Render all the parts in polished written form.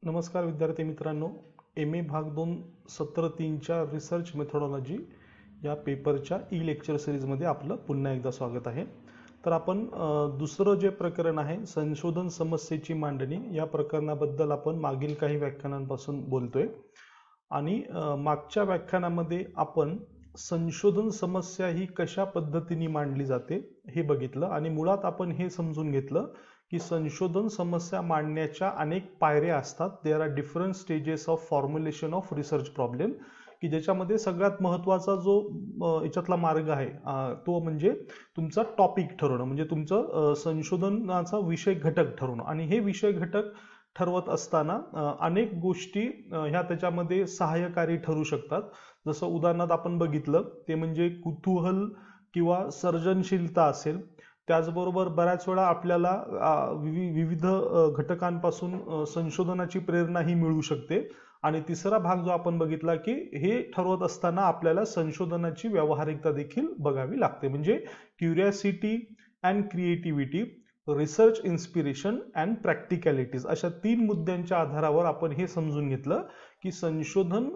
नमस्कार विद्यार्थी मित्रांनो, MA भाग 2 सत्र 3च्या रिसर्च मेथोडॉलॉजी या पेपरच्या ई लेक्चर सिरीजमध्ये आपलं पुन्हा एकदा स्वागत आहे. तर आपण दुसरं जे प्रकरण आहे संशोधन समस्येची मांडणी या प्रकरणाबद्दल आपण मागील काही व्याख्यानांपासून बोलतोय आणि मागच्या व्याख्यानामध्ये आपण संशोधन समस्या ही कशा पद्धतीने मांडली जाते हे बघितलं आणि मुळात आपण हे समजून घेतलं की संशोधन समस्या मांडण्याच्या अनेक पायऱ्या असतात. There are different stages of formulation of research problem, की ज्याच्यामध्ये सगळ्यात महत्त्वाचा जो याच्यातला मार्ग आहे तो म्हणजे तुमचा टॉपिक ठरवणं, म्हणजे तुमचं संशोधनाचा विषय घटक ठरवणं. आणि हे विषय घटक ठरवत असताना अनेक गोष्टी ह्या त्याच्यामध्ये सहाय्यकारी ठरू शकतात. जसं उदाहरणार्थ आपण बघितलं ते म्हणजे कुतूहल किंवा सर्जनशीलता असेल. त्याचबरोबर बऱ्याच वेळा आपल्याला विविध घटकांपासून संशोधनाची प्रेरणा ही मिळू शकते. आणि तिसरा भाग जो आपण बघितला की हे ठरवत असताना आपल्याला संशोधनाची व्यावहारिकता देखील बघावी लागते, म्हणजे curiosity and creativity, research inspiration and practicalities, अशा 3 मुद्द्यांच्या आधारावर आपण हे समजून घेतलं की संशोधन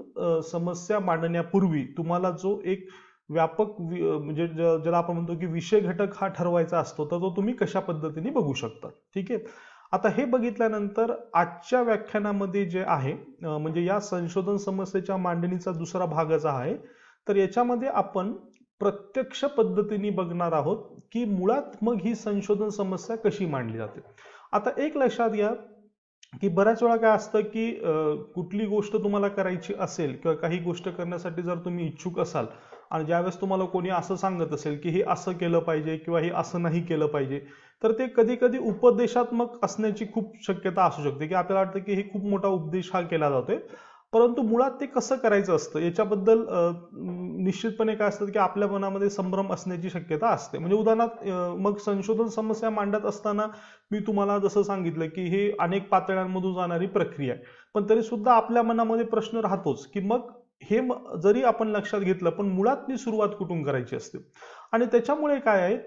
समस्या मांडण्यापूर्वी तुम्हाला जो एक व्यापक म्हणजे ज्याला आपण म्हणतो की विषय घटक हा ठरवायचा असतो, तर तो तुम्ही कशा पद्धतीने बघू शकता. ठीक आहे. आता हे बघितल्यानंतर आजच्या व्याख्यानामध्ये जे आहे म्हणजे या संशोधन समस्येच्या मांडणीचा दुसरा भागच आहे. तर याच्यामध्ये आपण प्रत्यक्ष पद्धतीने बघणार आहोत की मुळात मग ही संशोधन समस्या कशी मांडली जाते. आता एक लक्षात घ्या की बऱ्याच वेळा काय असतं की कुठली गोष्ट तुम्हाला करायची असेल किंवा काही गोष्ट करण्यासाठी जर तुम्ही इच्छुक असाल आणि ज्यावेळेस तुम्हाला कोणी असं सांगत असेल की हे असं केलं पाहिजे किंवा हे असं नाही केलं पाहिजे, तर ते कधी कधी उपदेशात्मक असण्याची खूप शक्यता असू शकते, की आपल्याला वाटतं की हे खूप मोठा उपदेश हा केला जातोय, परंतु मुळात ते कसं करायचं असतं याच्याबद्दल निश्चितपणे काय असतं की आपल्या मनामध्ये संभ्रम असण्याची शक्यता असते. म्हणजे उदाहरणार्थ मग संशोधन समस्या मांडत असताना मी तुम्हाला जसं सांगितलं की हे अनेक पातळ्यांमधून जाणारी प्रक्रिया आहे, पण तरी सुद्धा आपल्या मनामध्ये प्रश्न राहतोच की मग हे जरी आपण लक्षात घेतलं पण मुळात ती सुरुवात कुठून करायची असते. आणि त्याच्यामुळे काय आहे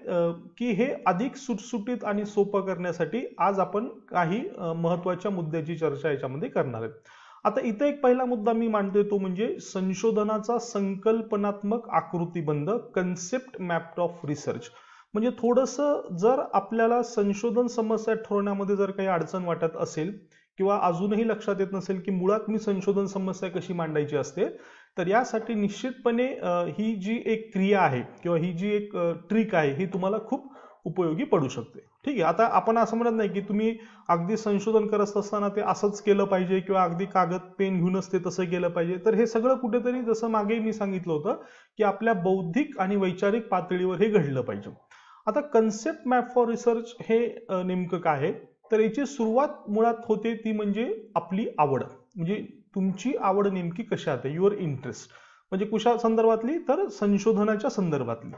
की हे अधिक सुटसुटीत आणि सोपं करण्यासाठी आज आपण काही महत्त्वाच्या मुद्द्याची चर्चा याच्यामध्ये करणार आहे. आता इथे एक पहिला मुद्दा मी मांडतोय तो म्हणजे संशोधनाचा संकल्पनात्मक आकृतीबंध, कन्सेप्ट मॅप ऑफ रिसर्च. म्हणजे थोडंसं जर आपल्याला संशोधन समस्या ठरवण्यामध्ये जर काही अडचण वाटत असेल किंवा अजूनही लक्षात येत नसेल की मुळात मी संशोधन समस्या कशी मांडायची असते, तर यासाठी निश्चितपणे ही जी एक क्रिया आहे किंवा ही जी एक ट्रिक आहे ही तुम्हाला खूप उपयोगी पडू शकते. ठीक आहे. आता आपण असं म्हणत नाही की तुम्ही अगदी संशोधन करत असताना ते असंच केलं पाहिजे किंवा अगदी कागद पेन घेऊनच ते तसं केलं पाहिजे. तर हे सगळं कुठेतरी जसं मागे मी सांगितलं होतं की आपल्या बौद्धिक आणि वैचारिक पातळीवर हे घडलं पाहिजे. आता कन्सेप्ट मॅप फॉर रिसर्च हे नेमकं काय आहे, तर याची सुरुवात मुळात होते ती म्हणजे आपली आवड, म्हणजे तुमची आवड नेमकी कशात आहे, युअर इंटरेस्ट. म्हणजे कुशा संदर्भातली, तर संशोधनाच्या संदर्भातली.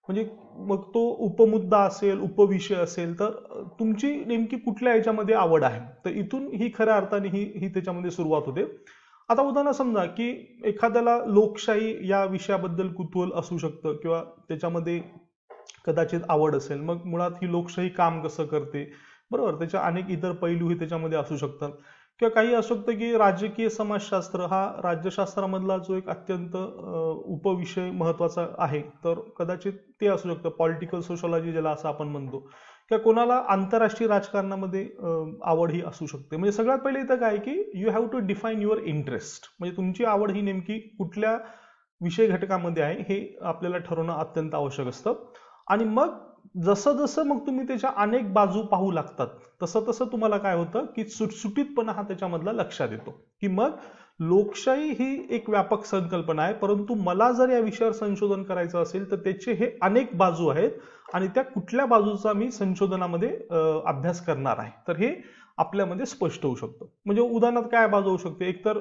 म्हणजे मग तो उपमुद्दा असेल, उपविषय असेल, तर तुमची नेमकी कुठल्या याच्यामध्ये आवड आहे, तर इथून ही खऱ्या अर्थाने ही त्याच्यामध्ये सुरुवात होते. आता उदाहरण समजा की एखाद्याला लोकशाही या विषयाबद्दल कुतूहल असू शकतं किंवा त्याच्यामध्ये कदाचित आवड असेल, मग मुळात ही लोकशाही काम कसं करते, बरोबर, त्याच्या अनेक इतर पैलूही त्याच्यामध्ये असू शकतात. किंवा काही असू शकतं की राजकीय समाजशास्त्र हा राज्यशास्त्रामधला जो एक अत्यंत उपविषय महत्वाचा आहे, तर कदाचित ते असू शकतं. पॉलिटिकल सोशॉलॉजी ज्याला असं आपण म्हणतो, किंवा कोणाला आंतरराष्ट्रीय राजकारणामध्ये आवड ही असू शकते. म्हणजे सगळ्यात पहिले इथं काय की you have to define your interest, म्हणजे तुमची आवड ही नेमकी कुठल्या विषय घटकामध्ये आहे हे आपल्याला ठरवणं अत्यंत आवश्यक असतं. आणि मग जसं जसं मग तुम्ही त्याच्या अनेक बाजू पाहू लागतात, तसं तसं तुम्हाला काय होतं की सुटसुटीतपणा हा त्याच्यामधला लक्षात येतो की मग लोकशाही ही एक व्यापक संकल्पना आहे, परंतु मला जर या विषयावर संशोधन करायचं असेल तर त्याचे हे अनेक बाजू आहेत आणि त्या कुठल्या बाजूचा मी संशोधनामध्ये अभ्यास करणार आहे, तर हे आपल्यामध्ये स्पष्ट होऊ शकतं. म्हणजे उदाहरणार्थ काय बाजू होऊ शकते, एकतर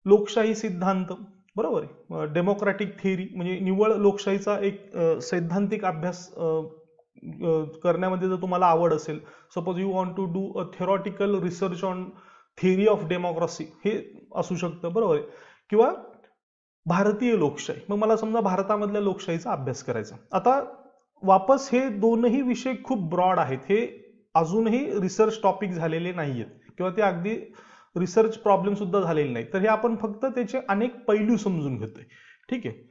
लोकशाही सिद्धांत, बरोबर आहे, डेमोक्रॅटिक थिअरी, म्हणजे निव्वळ लोकशाहीचा एक सैद्धांतिक अभ्यास करण्यामध्ये जर तुम्हाला आवड असेल, suppose you want to do a theoretical research on theory of democracy, हे असू शकतं, बरोबर आहे. किंवा भारतीय लोकशाही, मग मला समजा भारतामधल्या लोकशाहीचा अभ्यास करायचा. आता वापस हे दोनही विषय खूप ब्रॉड आहेत, हे अजूनही रिसर्च टॉपिक झालेले नाहीयेत किंवा ते अगदी रिसर्च प्रॉब्लेम सुद्धा झालेले नाही. तर हे आपण फक्त त्याचे अनेक पैलू समजून घेतोय. ठीक आहे.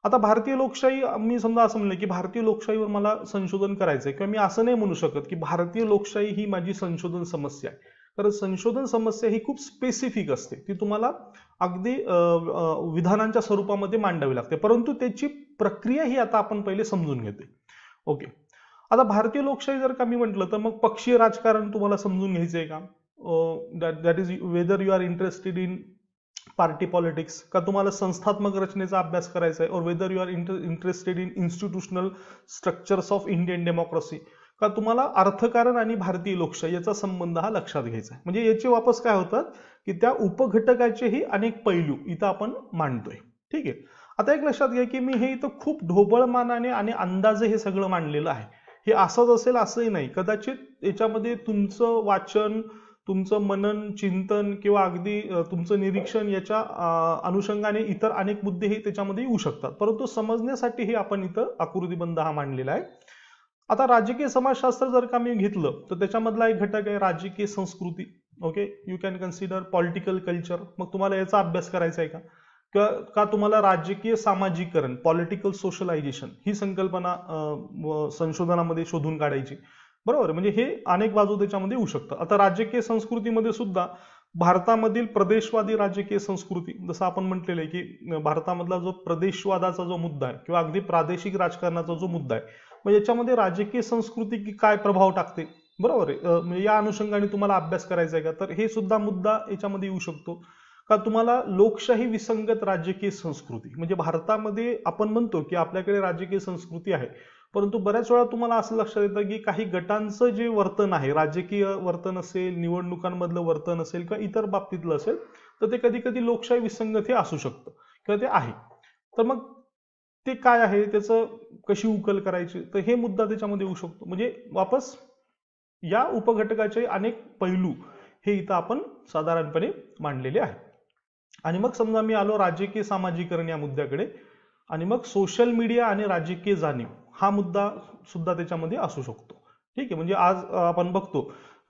आता भारतीय लोकशाही, मी समजा असं म्हणलं की भारतीय लोकशाहीवर मला संशोधन करायचंय, किंवा मी असं नाही म्हणू शकत की भारतीय लोकशाही ही माझी संशोधन समस्या आहे. तर संशोधन समस्या ही खूप स्पेसिफिक असते, ती तुम्हाला अगदी विधानांच्या स्वरूपामध्ये मांडावी लागते, परंतु त्याची प्रक्रिया ही आता आपण पहिले समजून घेतोय. ओके. आता भारतीय लोकशाही जर का मी म्हटलं तर मग पक्षीय राजकारण तुम्हाला समजून घ्यायचंय का? That is whether you are interested in party politics, का तुम्हाला संस्थात्मक रचनेचा अभ्यास करायचा आहे, और whether you are interested in institutional structures of Indian democracy, का तुम्हाला अर्थकारण आणि भारतीय लोकशाही याचा संबंध हा लक्षात घ्यायचा आहे. म्हणजे याचे वापस काय होतात की त्या उपघटकाचेही अनेक पैलू इथं आपण मांडतोय. ठीक आहे. आता एक लक्षात घ्या की मी हे इथं खूप ढोबळमानाने आणि अंदाजे हे सगळं मांडलेलं आहे. हे असंच असेल असंही नाही. कदाचित याच्यामध्ये तुमचं वाचन, तुमचं मनन, चिंतन किंवा अगदी तुमचं निरीक्षण याच्या अनुषंगाने इतर अनेक मुद्देही त्याच्यामध्ये येऊ शकतात, परंतु समजण्यासाठी हे आपण इथं आकृतीबंध हा मांडलेला आहे. आता राजकीय समाजशास्त्र जर का मी घेतलं तर त्याच्यामधला एक घटक आहे राजकीय संस्कृती. Okay, you can consider political culture. मग तुम्हाला याचा अभ्यास करायचा आहे का? का तुम्हाला राजकीय सामाजिकरण, पॉलिटिकल सोशलायझेशन ही संकल्पना संशोधनामध्ये शोधून काढायची? बरोबर. म्हणजे हे अनेक बाजू त्याच्यामध्ये येऊ शकतात. आता राजकीय संस्कृतीमध्ये सुद्धा भारतामधील प्रदेशवादी राजकीय संस्कृती, जसं आपण म्हटलेलं आहे की भारतामधला जो प्रदेशवादाचा जो मुद्दा आहे किंवा अगदी प्रादेशिक राजकारणाचा जो मुद्दा आहे, मग याच्यामध्ये राजकीय संस्कृती काय प्रभाव टाकते, बरोबर आहे, म्हणजे या अनुषंगाने तुम्हाला अभ्यास करायचा आहे का? तर हे सुद्धा मुद्दा याच्यामध्ये येऊ शकतो. का तुम्हाला लोकशाही विसंगत राजकीय संस्कृती, म्हणजे भारतामध्ये आपण म्हणतो की आपल्याकडे राजकीय संस्कृती आहे, परंतु बऱ्याच वेळा तुम्हाला असं लक्षात येतं की काही गटांचं जे वर्तन आहे, राजकीय वर्तन असेल, निवडणुकांमधलं वर्तन असेल किंवा इतर बाबतीतलं असेल, तर ते कधी कधी लोकशाही विसंगत हे असू शकतं किंवा ते आहे. तर मग ते काय आहे, त्याचं कशी उकल करायची, तर हे मुद्दा त्याच्यामध्ये येऊ शकतो. म्हणजे वापस या उपघटकाचे अनेक पैलू हे इथं आपण साधारणपणे मांडलेले आहेत. आणि मग समजा मी आलो राजकीय सामाजिकरण या मुद्द्याकडे, आणि मग सोशल मीडिया आणि राजकीय जाणीव हा मुद्दा सुद्धा त्याच्यामध्ये असू शकतो. ठीक आहे. म्हणजे आज आपण बघतो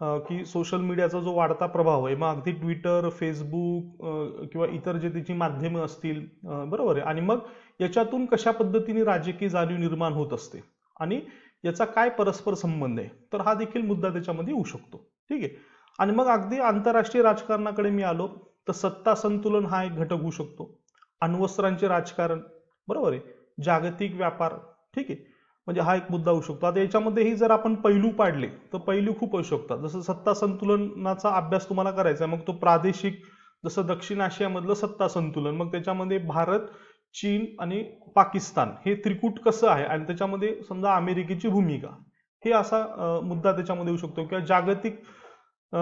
की सोशल मीडियाचा जो वाढता प्रभाव आहे, मग अगदी ट्विटर, फेसबुक किंवा इतर जे त्याची माध्यमं असतील, बरोबर आहे, आणि मग याच्यातून कशा पद्धतीने राजकीय जाणीव निर्माण होत असते आणि याचा काय परस्पर संबंध आहे, तर हा देखील मुद्दा त्याच्यामध्ये येऊ शकतो. ठीक आहे. आणि मग अगदी आंतरराष्ट्रीय राजकारणाकडे मी आलो तर सत्ता संतुलन हा एक घटक होऊ शकतो. अण्वस्त्रांचे राजकारण, बरोबर आहे, जागतिक व्यापार. ठीक आहे. म्हणजे हा एक मुद्दा होऊ शकतो. आता याच्यामध्येही जर आपण पैलू पाडले तर पैलू खूप असू शकतात. जसं सत्ता संतुलनाचा अभ्यास तुम्हाला करायचा आहे, मग तो प्रादेशिक, जसं दक्षिण आशियामधलं सत्ता संतुलन, मग त्याच्यामध्ये भारत, चीन आणि पाकिस्तान हे त्रिकूट कसं आहे, आणि त्याच्यामध्ये समजा अमेरिकेची भूमिका, हे असा मुद्दा त्याच्यामध्ये येऊ शकतो. किंवा जागतिक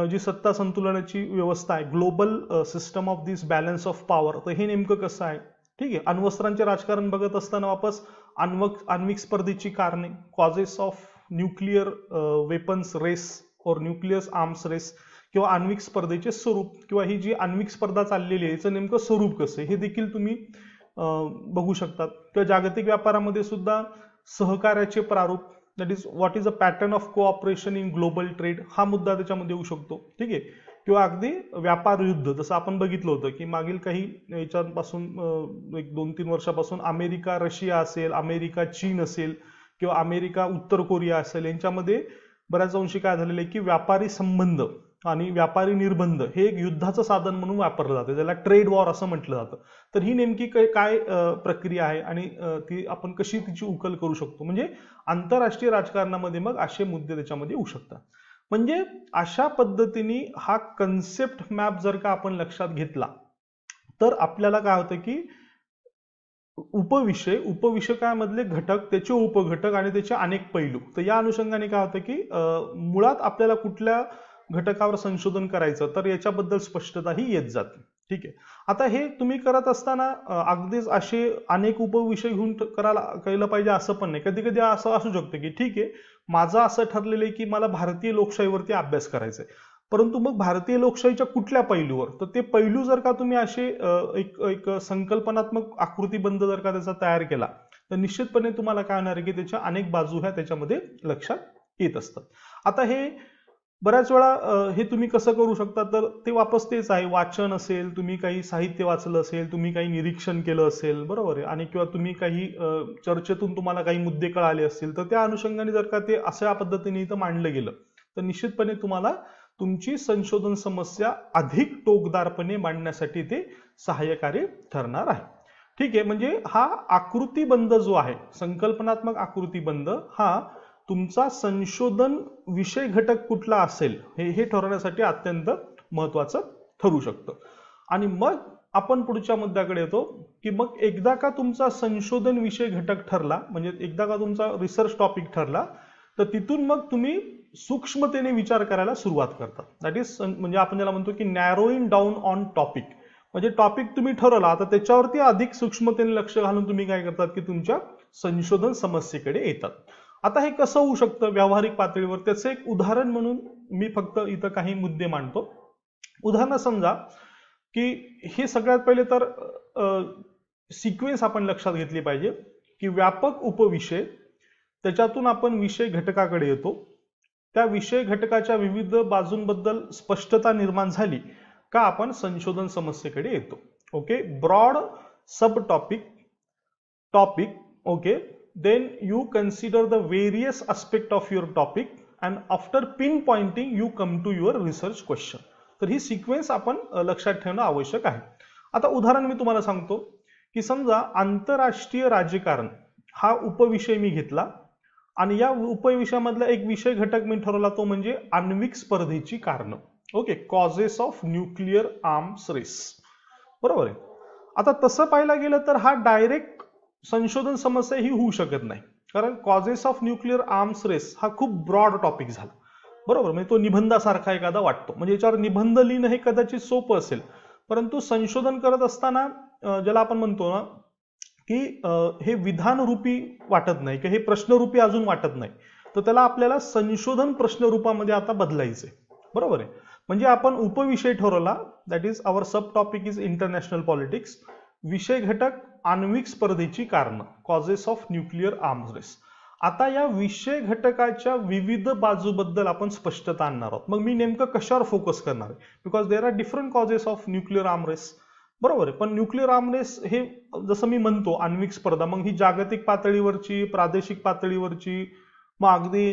जी सत्ता संतुलनाची व्यवस्था आहे, global system of this balance of power, तर हे नेमकं कसं आहे. ठीक आहे. अण्वस्त्रांचे राजकारण बघत असताना वापस आण्विक स्पर्धेची कारणे, causes of nuclear weapons race और न्यूक्लियस आर्म्स रेस, किंवा आण्विक स्पर्धेचे स्वरूप, किंवा ही जी आण्विक स्पर्धा चाललेली आहे याचं नेमकं स्वरूप कसं आहे, हे देखील तुम्ही बघू शकतात. किंवा जागतिक व्यापारामध्ये सुद्धा सहकार्याचे प्रारूप, that is what is a pattern of cooperation in global trade, हा मुद्दा त्याच्यामध्ये येऊ शकतो. ठीक आहे. किंवा अगदी व्यापार युद्ध, जसं आपण बघितलं होतं की मागील काही याच्यापासून एक 2-3 वर्षापासून अमेरिका रशिया असेल, अमेरिका चीन असेल, किंवा अमेरिका उत्तर कोरिया असेल, यांच्यामध्ये बऱ्याच अंशी काय झालेलं आहे की व्यापारी संबंध आणि व्यापारी निर्बंध हे एक युद्धाचं साधन म्हणून वापरलं जातं, ज्याला ट्रेड वॉर असं म्हटलं जातं. तर ही नेमकी काय प्रक्रिया आहे आणि ती आपण कशी तिची उकल करू शकतो. म्हणजे आंतरराष्ट्रीय राजकारणामध्ये मग असे मुद्दे त्याच्यामध्ये येऊ शकतात. म्हणजे अशा पद्धतीने हा कन्सेप्ट मॅप जर का आपण लक्षात घेतला तर आपल्याला काय होतं की उपविषयामधले घटक, त्याचे उपघटक आणि त्याचे अनेक पैलू, तर या अनुषंगाने काय होतं की मुळात आपल्याला कुठल्या घटकावर संशोधन करायचं तर याच्याबद्दल स्पष्टता ही येत जाते. ठीक आहे. आता हे तुम्ही करत असताना अगदीच असे अनेक उपविषय घेऊन केलं पाहिजे असं पण नाही. कधी कधी असं असू शकतं की ठीक आहे, माझं असं ठरलेलं आहे की मला भारतीय लोकशाहीवरती अभ्यास करायचा आहे, परंतु मग भारतीय लोकशाहीच्या कुठल्या पैलूवर, तर ते पैलू जर का तुम्ही असे एक संकल्पनात्मक आकृतीबंध जर का त्याचा तयार केला तर निश्चितपणे तुम्हाला काय होणार आहे की त्याच्या अनेक बाजू ह्या त्याच्यामध्ये लक्षात येत असतात. आता हे बऱ्याच वेळा हे तुम्ही कसं करू शकता, तर ते वापस तेच आहे, वाचन असेल, तुम्ही काही साहित्य वाचलं असेल, तुम्ही काही निरीक्षण केलं असेल, बरोबर आहे, आणि किंवा तुम्ही काही चर्चेतून तुम्हाला काही मुद्दे कळाले असतील, तर त्या अनुषंगाने जर का ते अशा पद्धतीने इथं मांडलं गेलं तर निश्चितपणे तुम्हाला तुमची संशोधन समस्या अधिक टोकदारपणे मांडण्यासाठी ते सहाय्यकारी ठरणार आहे. ठीक आहे, म्हणजे हा आकृतीबंध जो आहे, संकल्पनात्मक आकृतीबंध, हा तुमचा संशोधन विषय घटक कुठला असेल हे ठरवण्यासाठी अत्यंत महत्वाचं ठरू शकतं. आणि मग आपण पुढच्या मुद्द्याकडे येतो की मग एकदा का तुमचा संशोधन विषय घटक ठरला, म्हणजे एकदा का तुमचा रिसर्च टॉपिक ठरला, तर तिथून मग तुम्ही सूक्ष्मतेने विचार करायला सुरुवात करतात. दॅट इज म्हणजे आपण ज्याला म्हणतो की नॅरोईंग डाऊन ऑन टॉपिक. म्हणजे टॉपिक तुम्ही ठरवला, आता त्याच्यावरती अधिक सूक्ष्मतेने लक्ष घालून तुम्ही काय करतात की तुमच्या संशोधन समस्येकडे येतात. आता हे कसं होऊ शकतं व्यावहारिक पातळीवर, त्याचं एक उदाहरण म्हणून मी फक्त इथं काही मुद्दे मांडतो. उदाहरण समजा की हे सगळ्यात पहिले तर सिक्वेन्स आपण लक्षात घेतली पाहिजे की व्यापक उपविषय, त्याच्यातून आपण विषय घटकाकडे येतो, त्या विषय घटकाच्या विविध बाजूंबद्दल स्पष्टता निर्माण झाली का आपण संशोधन समस्येकडे येतो. Okay, broad subtopic, okay, then you consider the various aspect of your topic and after pinpointing you come to your research question. तर ही सिक्वेन्स आपण लक्षात ठेवणं आवश्यक आहे. आता उदाहरण मी तुम्हाला सांगतो की समजा आंतरराष्ट्रीय राजकारण हा उपविषय मी घेतला आणि या उपविषयामधला एक विषय घटक मी ठरवला, तो म्हणजे आण्विक स्पर्धेची कारण. Okay, causes of nuclear arms race, बरोबर आहे. आता तसं पाहायला गेलं तर हा डायरेक्ट संशोधन समस्या ही होऊ शकत नाही, कारण causes of nuclear arms race हा खूप ब्रॉड टॉपिक झाला, बरोबर. म्हणजे तो निबंधासारखा एखादा वाटतो, म्हणजे याच्यावर निबंध लिहिणं हे कदाचित सोपं असेल, परंतु संशोधन करत असताना ज्याला आपण म्हणतो ना की हे विधानरूपी वाटत नाही किंवा हे प्रश्नरूपी अजून वाटत नाही, तर त्याला आपल्याला संशोधन प्रश्नरूपामध्ये आता बदलायचंय, बरोबर आहे. म्हणजे आपण उपविषय ठरवला, that is our subtopic is international politics, विषय घटक आण्विक स्पर्धेची कारण, causes of nuclear arms race. आता या विषय घटकाच्या विविध बाजूबद्दल आपण स्पष्टता आणणार आहोत. मग मी नेमकं कशावर फोकस करणार आहे, because there are different causes of nuclear arm race, बरोबर आहे. पण न्यूक्लिअर आर्म रेस हे जसं मी म्हणतो आण्विक स्पर्धा, मग ही जागतिक पातळीवरची, प्रादेशिक पातळीवरची, मग अगदी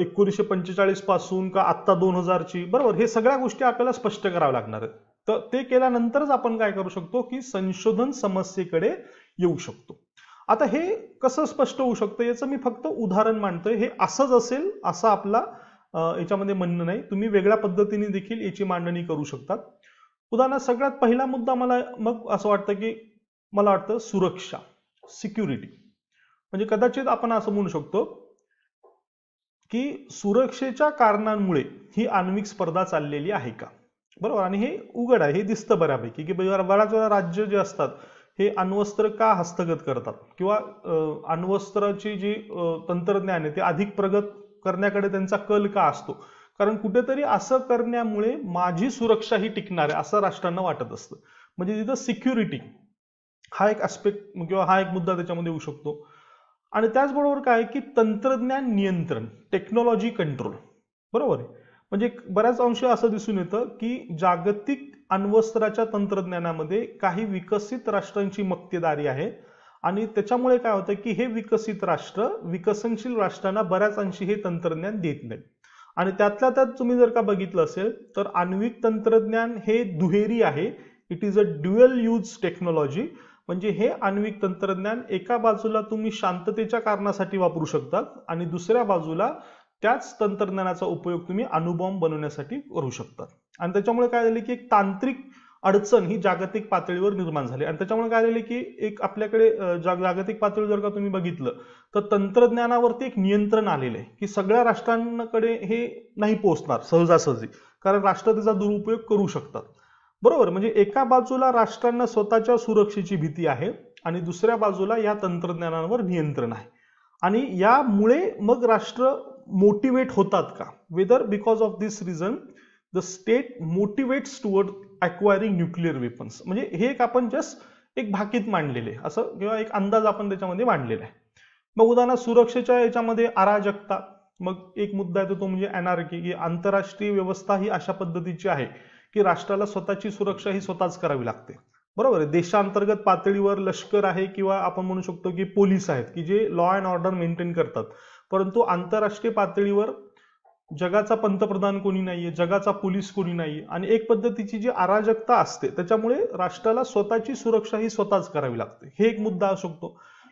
1945 पासून का आत्ता 2000ची, बरोबर, हे सगळ्या गोष्टी आपल्याला स्पष्ट कराव्या लागणार आहेत. तर ते केल्यानंतरच आपण काय करू शकतो की संशोधन समस्येकडे येऊ शकतो. आता हे कसं स्पष्ट होऊ शकतं याचं मी फक्त उदाहरण मांडतोय. हे असंच असेल असं आपला याच्यामध्ये म्हणणं नाही, तुम्ही वेगळ्या पद्धतीने देखील याची मांडणी करू शकतात. उदाहरणार्थ सगळ्यात पहिला मुद्दा मला मग असं वाटतं की मला वाटतं सुरक्षा, सिक्युरिटी. म्हणजे कदाचित आपण असं म्हणू शकतो की सुरक्षेच्या कारणांमुळे ही आण्विक स्पर्धा चाललेली आहे का, बरोबर. आणि हे उघड आहे, हे दिसतं बऱ्यापैकी की बऱ्याच वेळा राज्य जे असतात हे अण्वस्त्र का हस्तगत करतात किंवा अण्वस्त्राची जी तंत्रज्ञान आहे ते अधिक प्रगत करण्याकडे त्यांचा कल का असतो, कारण कुठेतरी असं करण्यामुळे माझी सुरक्षा ही टिकणार आहे असं राष्ट्रांना वाटत असतं. म्हणजे तिथं सिक्युरिटी हा एक ऍस्पेक्ट किंवा हा एक मुद्दा त्याच्यामध्ये येऊ शकतो. आणि त्याचबरोबर काय की तंत्रज्ञान नियंत्रण, टेक्नॉलॉजी कंट्रोल, बरोबर आहे. म्हणजे बऱ्याच अंशी असं दिसून येतं की जागतिक अण्वस्त्राच्या तंत्रज्ञानामध्ये काही विकसित राष्ट्रांची मक्तेदारी आहे आणि त्याच्यामुळे काय होतं की हे विकसित राष्ट्र विकसनशील राष्ट्रांना बऱ्याच अंशी हे तंत्रज्ञान देत नाही. आणि त्यातल्या त्यात तुम्ही जर का बघितलं असेल तर आण्विक तंत्रज्ञान हे दुहेरी आहे, it is a dual use technology. म्हणजे हे आण्विक तंत्रज्ञान एका बाजूला तुम्ही शांततेच्या कारणासाठी वापरू शकतात आणि दुसऱ्या बाजूला त्याच तंत्रज्ञानाचा उपयोग तुम्ही अणुबॉम्ब बनवण्यासाठी करू शकतात. आणि त्याच्यामुळे काय झाले की एक तांत्रिक अडचण ही जागतिक पातळीवर निर्माण झाली आणि त्याच्यामुळे काय झाले की एक आपल्याकडे जागतिक पातळीवर जर का तुम्ही बघितलं तर तंत्रज्ञानावरती एक नियंत्रण आलेलं आहे की सगळ्या राष्ट्रांकडे हे नाही पोहोचणार सहजासहजी, कारण राष्ट्र त्याचा दुरुपयोग करू शकतात, बरोबर. म्हणजे एका बाजूला राष्ट्रांना स्वतःच्या सुरक्षेची भीती आहे आणि दुसऱ्या बाजूला या तंत्रज्ञानावर नियंत्रण आहे. आणि यामुळे मग राष्ट्र मोटिवेट होतात का, whether because of this reason the state motivates toward acquiring nuclear weapons. म्हणजे हे एक आपण जस्ट एक भाकीत मांडलेले असं किंवा एक अंदाज आपण त्याच्यामध्ये मांडलेला आहे. मग उदाहरणार्थ सुरक्षेच्या याच्यामध्ये अराजकता, मग एक मुद्दा येतो तो म्हणजे अनार्की, की आंतरराष्ट्रीय व्यवस्था ही अशा पद्धतीची आहे की राष्ट्राला स्वतःची सुरक्षा ही स्वतःच करावी लागते. बरोबर आहे. देशांतर्गत पातळीवर लष्कर आहे किंवा आपण म्हणू शकतो की पोलीस आहेत की जे लॉ अँड ऑर्डर मेंटेन करतात, परंतु आंतरराष्ट्रीय पातळीवर जगाचा पंतप्रधान कोणी नाहीये, जगाचा पोलीस कोणी नाहीये, आणि एक पद्धतीची जी अराजकता असते त्याच्यामुळे राष्ट्राला स्वतःची सुरक्षा ही स्वतःच करावी लागते. हे एक मुद्दा असू शकतो.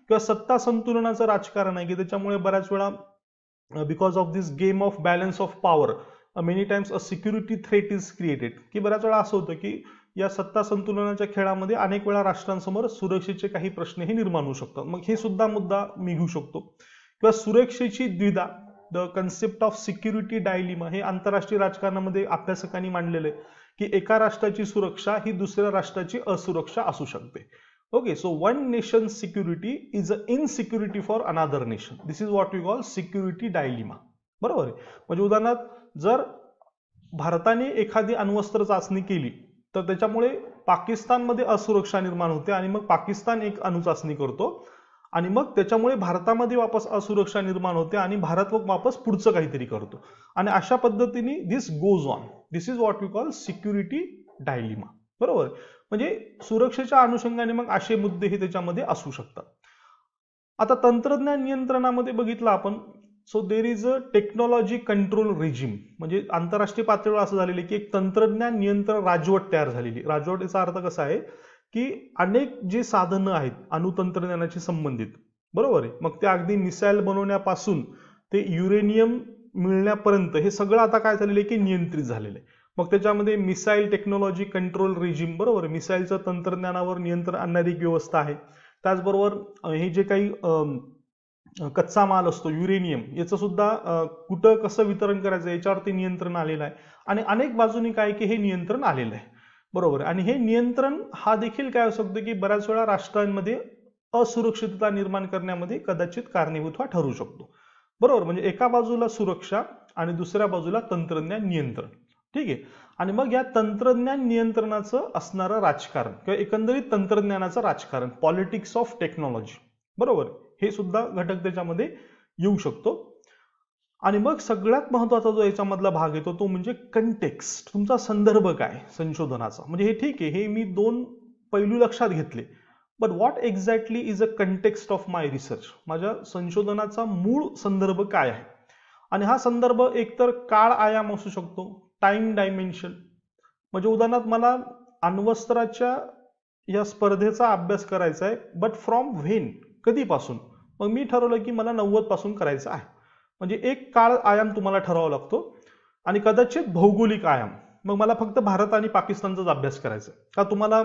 किंवा सत्ता संतुलनाचं राजकारण आहे की त्याच्यामुळे बऱ्याच वेळा because of this game of balance of power many times a security threat is created, की बऱ्याच वेळा असं होतं की या सत्ता संतुलनाच्या खेळामध्ये अनेक वेळा राष्ट्रांसमोर सुरक्षेचे काही प्रश्नही निर्माण होऊ शकतात. मग हे सुद्धा मुद्दा मी घेऊ शकतो. किंवा सुरक्षेची द्विधा, the concept of security dilemma, हे आंतरराष्ट्रीय राजकारणामध्ये अभ्यासकांनी मांडलेलं आहे की एका राष्ट्राची सुरक्षा ही दुसऱ्या राष्ट्राची असुरक्षा असू शकते. Okay, so one nation security is a insecurity for another nation. This is what we call security dilemma. बरोबर आहे. म्हणजे उदाहरणार्थ जर भारताने एखादी अण्वस्त्र चाचणी केली तर त्याच्यामुळे पाकिस्तानमध्ये असुरक्षा निर्माण होते आणि मग पाकिस्तान एक अणुचाचणी करतो आणि मग त्याच्यामुळे भारतामध्ये वापस असुरक्षा निर्माण होते आणि भारत वापस पुढचं काहीतरी करतो, आणि अशा पद्धतीने this goes on. This is what we call security dilemma. बरोबर. म्हणजे सुरक्षेच्या अनुषंगाने मग असे मुद्देही त्याच्यामध्ये असू शकतात. आता तंत्रज्ञान नियंत्रणामध्ये बघितलं आपण, so there is a technology control regime. म्हणजे आंतरराष्ट्रीय पातळीवर असं झालेलं आहे की एक तंत्रज्ञान नियंत्रण राजवट तयार झालेली. राजवटीचा अर्थ कसा आहे की अनेक जे साधनं आहेत अणुतंत्रज्ञानाशी संबंधित, बरोबर आहे, मग ते अगदी मिसाईल बनवण्यापासून ते युरेनियम मिळण्यापर्यंत हे सगळं आता काय झालेलं आहे की नियंत्रित झालेलं आहे. मग त्याच्यामध्ये मिसाईल टेक्नॉलॉजी कंट्रोल रेजिम, बरोबर, मिसाईलचं तंत्रज्ञानावर नियंत्रण आणणारी एक व्यवस्था आहे. त्याचबरोबर हे जे काही कच्चा माल असतो युरेनियम, याचं सुद्धा कुठं कसं वितरण करायचं याच्यावरती नियंत्रण आलेलं आहे. आणि अनेक बाजूनी काय की हे नियंत्रण आलेलं आहे. बरोबर. आणि हे नियंत्रण हा देखील काय असू शकतं की बऱ्याच वेळा राष्ट्रांमध्ये असुरक्षितता निर्माण करण्यामध्ये कदाचित कारणीभूत ठरू शकतो. बरोबर. म्हणजे एका बाजूला सुरक्षा आणि दुसऱ्या बाजूला तंत्रज्ञान नियंत्रण. ठीक आहे. आणि मग या तंत्रज्ञान नियंत्रणाचं असणारं राजकारण किंवा एकंदरीत तंत्रज्ञानाचं राजकारण, पॉलिटिक्स ऑफ टेक्नॉलॉजी, बरोबर, हे सुद्धा घटक त्याच्यामध्ये येऊ शकतो. आणि मग सगळ्यात महत्वाचा जो याच्यामधला भाग येतो तो म्हणजे कंटेक्स्ट, तुमचा संदर्भ काय संशोधनाचा. म्हणजे हे ठीक आहे, हे मी दोन पैलू लक्षात घेतले, but what exactly is a context of my research. माझ्या संशोधनाचा मूळ संदर्भ काय आहे. आणि हा संदर्भ एकतर काळ आयाम असू शकतो, टाइम डायमेन्शन. म्हणजे उदाहरणार्थ मला अण्वस्त्राच्या या स्पर्धेचा अभ्यास करायचा आहे, बट फ्रॉम व्हेन, कधीपासून. मग मी ठरवलं की मला 90 पासून करायचं आहे. म्हणजे एक काळ आयाम तुम्हाला ठरवावा लागतो आणि कदाचित भौगोलिक आयाम. मग मला फक्त भारत आणि पाकिस्तानचाच अभ्यास करायचा का तुम्हाला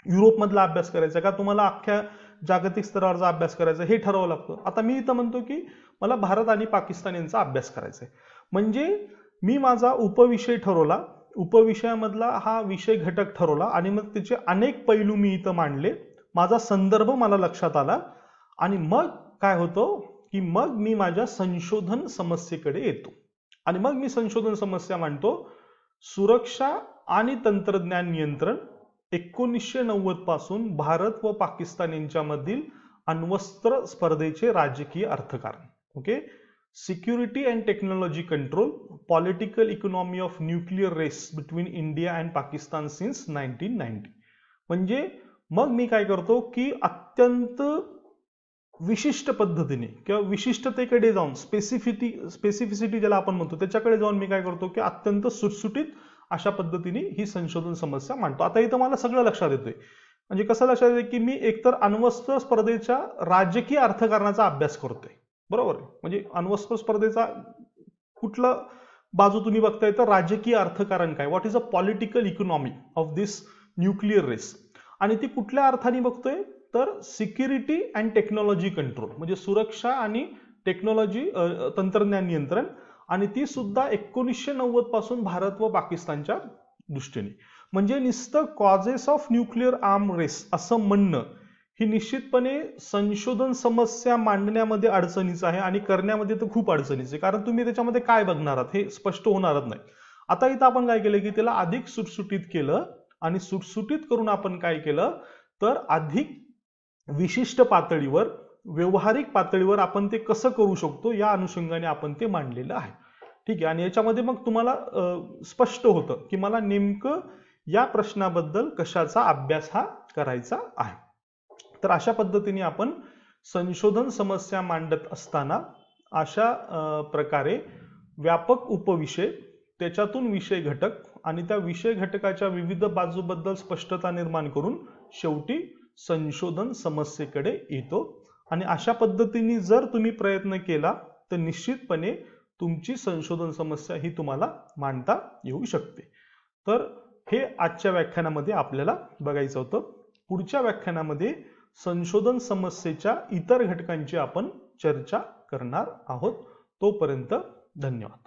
युरोपमधला अभ्यास करायचा का तुम्हाला अख्ख्या जागतिक स्तरावरचा अभ्यास करायचा हे ठरवावं लागतं. आता मी इथं म्हणतो की मला भारत आणि पाकिस्तान यांचा अभ्यास करायचा आहे. म्हणजे मी माझा उपविषय ठरवला, उपविषयामधला हा विषय घटक ठरवला आणि मग त्याचे अनेक पैलू मी इथं मांडले, माझा संदर्भ मला लक्षात आला आणि मग काय होतं की मग मी माझ्या संशोधन समस्येकडे येतो. आणि मग मी संशोधन समस्या मांडतो, सुरक्षा आणि तंत्रज्ञान नियंत्रण 1990 पासून भारत व पाकिस्तान यांच्यामधील अण्वस्त्र स्पर्धेचे राजकीय अर्थकारण. Okay, security and technology control, political economy of nuclear race between India and Pakistan since 1990. म्हणजे मग मी काय करतो की अत्यंत विशिष्ट पद्धतीने किंवा विशिष्टतेकडे जाऊन, स्पेसिफिसिटी ज्याला आपण म्हणतो त्याच्याकडे जाऊन मी काय करतो की अत्यंत सुटसुटीत अशा पद्धतीने ही संशोधन समस्या मांडतो. आता इथं मला सगळं लक्षात येतंय. म्हणजे कसं लक्षात येतं की मी एकतर अण्वस्त्र स्पर्धेच्या राजकीय अर्थकारणाचा अभ्यास करतोय, बरोबर आहे. म्हणजे अण्वस्त्र स्पर्धेचा कुठला बाजू तुम्ही बघताय तर राजकीय अर्थकारण काय, what is a political economy of this nuclear race. आणि ती कुठल्या अर्थाने बघतोय तर सिक्युरिटी अँड टेक्नॉलॉजी कंट्रोल, म्हणजे सुरक्षा आणि टेक्नॉलॉजी तंत्रज्ञान नियंत्रण, आणि ती सुद्धा 1990 पासून भारत व पाकिस्तानच्या दृष्टीने. म्हणजे नुसतं causes of nuclear arm race असं म्हणणं ही निश्चितपणे संशोधन समस्या मांडण्यामध्ये अडचणीचं आहे आणि करण्यामध्ये तर खूप अडचणीचं आहे, कारण तुम्ही त्याच्यामध्ये काय बघणार आहात हे स्पष्ट होणारच नाही. आता इथं आपण काय केलं की त्याला अधिक सुटसुटीत केलं आणि सुटसुटीत करून आपण काय केलं तर अधिक विशिष्ट पातळीवर व्यवहारिक पातळीवर आपण ते कसं करू शकतो या अनुषंगाने आपण ते मांडलेलं आहे. ठीक आहे. आणि याच्यामध्ये मग तुम्हाला स्पष्ट होतं की मला नेमकं या प्रश्नाबद्दल कशाचा अभ्यास हा करायचा आहे. तर अशा पद्धतीने आपण संशोधन समस्या मांडत असताना अशा प्रकारे व्यापक उपविषय, त्याच्यातून विषय घटक आणि त्या विषय घटकाच्या विविध बाजूबद्दल स्पष्टता निर्माण करून शेवटी संशोधन समस्येकडे येतो. आणि अशा पद्धतीने जर तुम्ही प्रयत्न केला तर निश्चितपणे तुमची संशोधन समस्या ही तुम्हाला मांडता येऊ शकते. तर हे आजच्या व्याख्यानामध्ये आपल्याला बघायचं होतं. पुढच्या व्याख्यानामध्ये संशोधन समस्येच्या इतर घटकांची आपण चर्चा करणार आहोत. तोपर्यंत धन्यवाद.